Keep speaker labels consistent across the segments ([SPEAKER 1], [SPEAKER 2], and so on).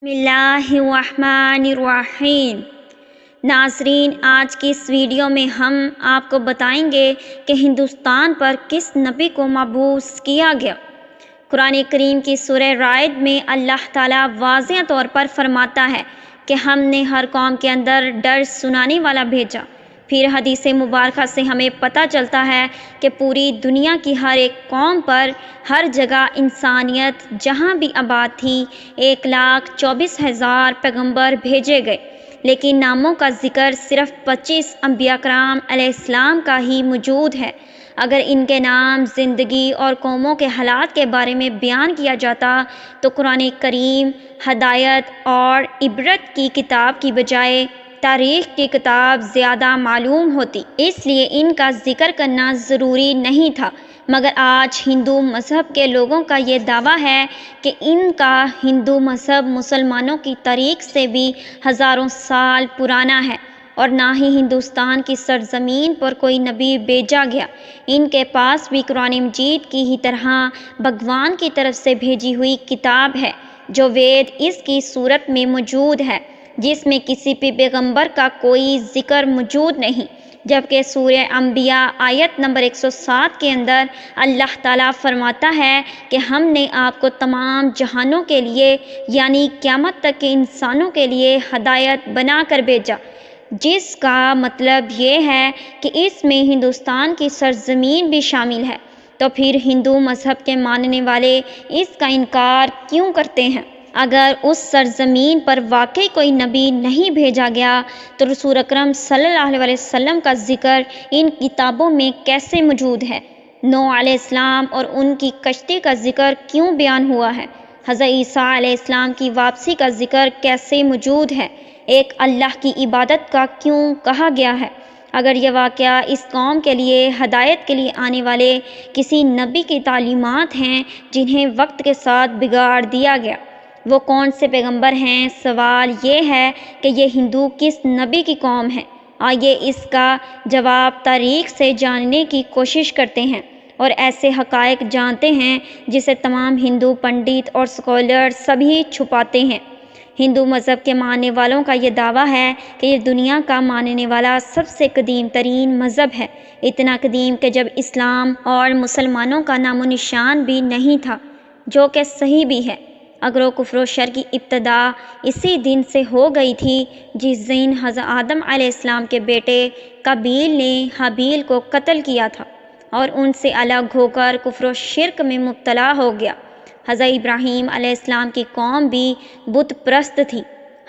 [SPEAKER 1] بسم اللہ الرحمن الرحیم۔ ناظرین، آج کی اس ویڈیو میں ہم آپ کو بتائیں گے کہ ہندوستان پر کس نبی کو مبعوث کیا گیا۔ قرآن کریم کی سورہ رعد میں اللہ تعالیٰ واضح طور پر فرماتا ہے کہ ہم نے ہر قوم کے اندر ڈر سنانے والا بھیجا۔ پھر حدیث مبارکہ سے ہمیں پتہ چلتا ہے کہ پوری دنیا کی ہر ایک قوم پر ہر جگہ انسانیت جہاں بھی آباد تھی 1,24,000 پیغمبر بھیجے گئے، لیکن ناموں کا ذکر صرف 25 انبیاء کرام علیہ السلام کا ہی موجود ہے۔ اگر ان کے نام، زندگی اور قوموں کے حالات کے بارے میں بیان کیا جاتا تو قرآن کریم ہدایت اور عبرت کی کتاب کی بجائے تاریخ کی کتاب زیادہ معلوم ہوتی، اس لیے ان کا ذکر کرنا ضروری نہیں تھا۔ مگر آج ہندو مذہب کے لوگوں کا یہ دعویٰ ہے کہ ان کا ہندو مذہب مسلمانوں کی تاریخ سے بھی ہزاروں سال پرانا ہے، اور نہ ہی ہندوستان کی سرزمین پر کوئی نبی بھیجا گیا۔ ان کے پاس بھی قرآن مجید کی ہی طرح بھگوان کی طرف سے بھیجی ہوئی کتاب ہے، جو وید اس کی صورت میں موجود ہے، جس میں کسی بھی پیغمبر کا کوئی ذکر موجود نہیں، جبکہ سورہ انبیاء آیت نمبر 107 کے اندر اللہ تعالیٰ فرماتا ہے کہ ہم نے آپ کو تمام جہانوں کے لیے یعنی قیامت تک کے انسانوں کے لیے ہدایت بنا کر بھیجا، جس کا مطلب یہ ہے کہ اس میں ہندوستان کی سرزمین بھی شامل ہے۔ تو پھر ہندو مذہب کے ماننے والے اس کا انکار کیوں کرتے ہیں؟ اگر اس سرزمین پر واقعی کوئی نبی نہیں بھیجا گیا تو رسول اکرم صلی اللہ علیہ وسلم کا ذکر ان کتابوں میں کیسے موجود ہے؟ نوح علیہ السلام اور ان کی کشتی کا ذکر کیوں بیان ہوا ہے؟ حضرت عیسیٰ علیہ السلام کی واپسی کا ذکر کیسے موجود ہے؟ ایک اللہ کی عبادت کا کیوں کہا گیا ہے؟ اگر یہ واقعہ اس قوم کے لیے ہدایت کے لیے آنے والے کسی نبی کی تعلیمات ہیں جنہیں وقت کے ساتھ بگاڑ دیا گیا، وہ کون سے پیغمبر ہیں؟ سوال یہ ہے کہ یہ ہندو کس نبی کی قوم ہے؟ آئیے اس کا جواب تاریخ سے جاننے کی کوشش کرتے ہیں اور ایسے حقائق جانتے ہیں جسے تمام ہندو پنڈت اور اسکالر سبھی چھپاتے ہیں۔ ہندو مذہب کے ماننے والوں کا یہ دعویٰ ہے کہ یہ دنیا کا ماننے والا سب سے قدیم ترین مذہب ہے، اتنا قدیم کہ جب اسلام اور مسلمانوں کا نام و نشان بھی نہیں تھا، جو کہ صحیح بھی ہے۔ اگر و کفر و شر کی ابتدا اسی دن سے ہو گئی تھی جس دن حضرت آدم علیہ السلام کے بیٹے قابیل نے حابیل کو قتل کیا تھا اور ان سے الگ ہو کر کفر و شرک میں مبتلا ہو گیا۔ حضرت ابراہیم علیہ السلام کی قوم بھی بت پرست تھی۔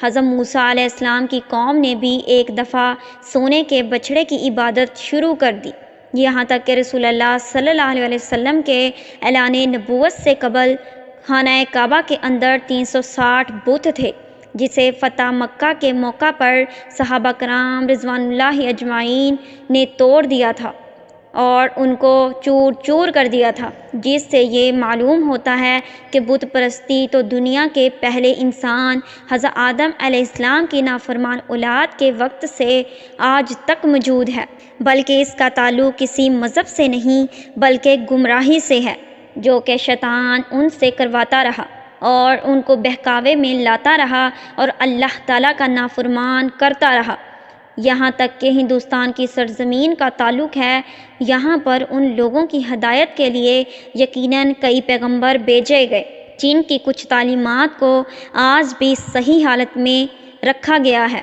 [SPEAKER 1] حضرت موسیٰ علیہ السلام کی قوم نے بھی ایک دفعہ سونے کے بچھڑے کی عبادت شروع کر دی، یہاں تک کہ رسول اللہ صلی اللہ علیہ وسلم کے اعلان نبوت سے قبل خانہ کعبہ کے اندر 360 بت تھے، جسے فتح مکہ کے موقع پر صحابہ کرام رضوان اللہ اجمعین نے توڑ دیا تھا اور ان کو چور چور کر دیا تھا، جس سے یہ معلوم ہوتا ہے کہ بت پرستی تو دنیا کے پہلے انسان حضرت آدم علیہ السلام کی نافرمان اولاد کے وقت سے آج تک موجود ہے، بلکہ اس کا تعلق کسی مذہب سے نہیں بلکہ گمراہی سے ہے، جو کہ شیطان ان سے کرواتا رہا اور ان کو بہکاوے میں لاتا رہا اور اللہ تعالیٰ کا نافرمان کرتا رہا۔ یہاں تک کہ ہندوستان کی سرزمین کا تعلق ہے، یہاں پر ان لوگوں کی ہدایت کے لیے یقیناً کئی پیغمبر بھیجے گئے جن کی کچھ تعلیمات کو آج بھی صحیح حالت میں رکھا گیا ہے،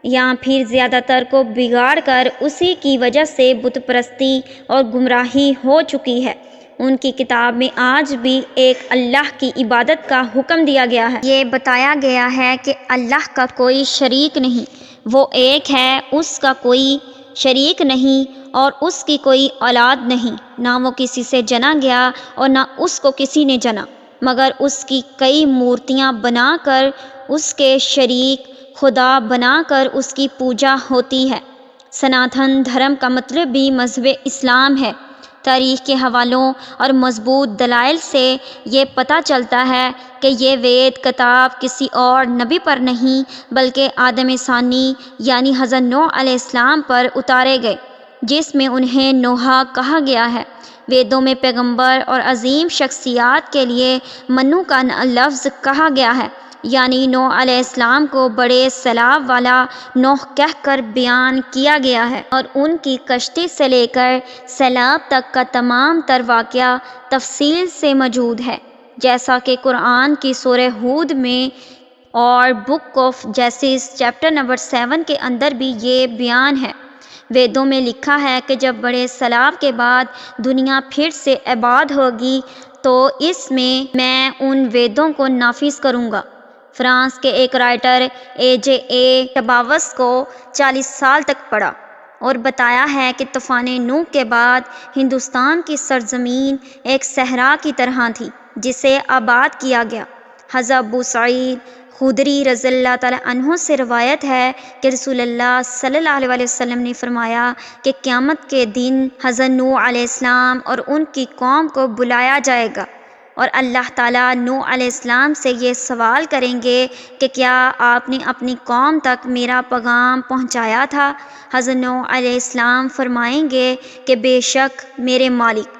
[SPEAKER 1] یا پھر زیادہ تر کو بگاڑ کر اسی کی وجہ سے بت پرستی اور گمراہی ہو چکی ہے۔ ان کی کتاب میں آج بھی ایک اللہ کی عبادت کا حکم دیا گیا ہے۔ یہ بتایا گیا ہے کہ اللہ کا کوئی شریک نہیں، وہ ایک ہے، اس کا کوئی شریک نہیں اور اس کی کوئی اولاد نہیں، نہ وہ کسی سے جنا گیا اور نہ اس کو کسی نے جنا، مگر اس کی کئی مورتیاں بنا کر اس کے شریک خدا بنا کر اس کی پوجا ہوتی ہے۔ سناتن دھرم کا مطلب بھی مذہب اسلام ہے۔ تاریخ کے حوالوں اور مضبوط دلائل سے یہ پتہ چلتا ہے کہ یہ وید کتاب کسی اور نبی پر نہیں بلکہ آدم ثانی یعنی حضرت نوح علیہ السلام پر اتارے گئے، جس میں انہیں نوحہ کہا گیا ہے۔ ویدوں میں پیغمبر اور عظیم شخصیات کے لیے منو کا لفظ کہا گیا ہے، یعنی نوح علیہ السلام کو بڑے سیلاب والا نوح کہہ کر بیان کیا گیا ہے، اور ان کی کشتی سے لے کر سیلاب تک کا تمام تر واقعہ تفصیل سے موجود ہے، جیسا کہ قرآن کی سورہ ہود میں اور book of Jesus chapter number 7 کے اندر بھی یہ بیان ہے۔ ویدوں میں لکھا ہے کہ جب بڑے سیلاب کے بعد دنیا پھر سے آباد ہوگی تو اس میں ان ویدوں کو نافذ کروں گا۔ فرانس کے ایک رائٹر اے ٹباوس کو 40 سال تک پڑھا اور بتایا ہے کہ طوفان نوح کے بعد ہندوستان کی سرزمین ایک صحرا کی طرح تھی جسے آباد کیا گیا۔ حضرت ابو سعید خدری رضی اللہ تعالیٰ عنہ سے روایت ہے کہ رسول اللہ صلی اللہ علیہ وسلم نے فرمایا کہ قیامت کے دن حضرت نوح علیہ السلام اور ان کی قوم کو بلایا جائے گا، اور اللہ تعالیٰ نوح علیہ السلام سے یہ سوال کریں گے کہ کیا آپ نے اپنی قوم تک میرا پیغام پہنچایا تھا؟ حضرت نوح علیہ السلام فرمائیں گے کہ بے شک میرے مالک،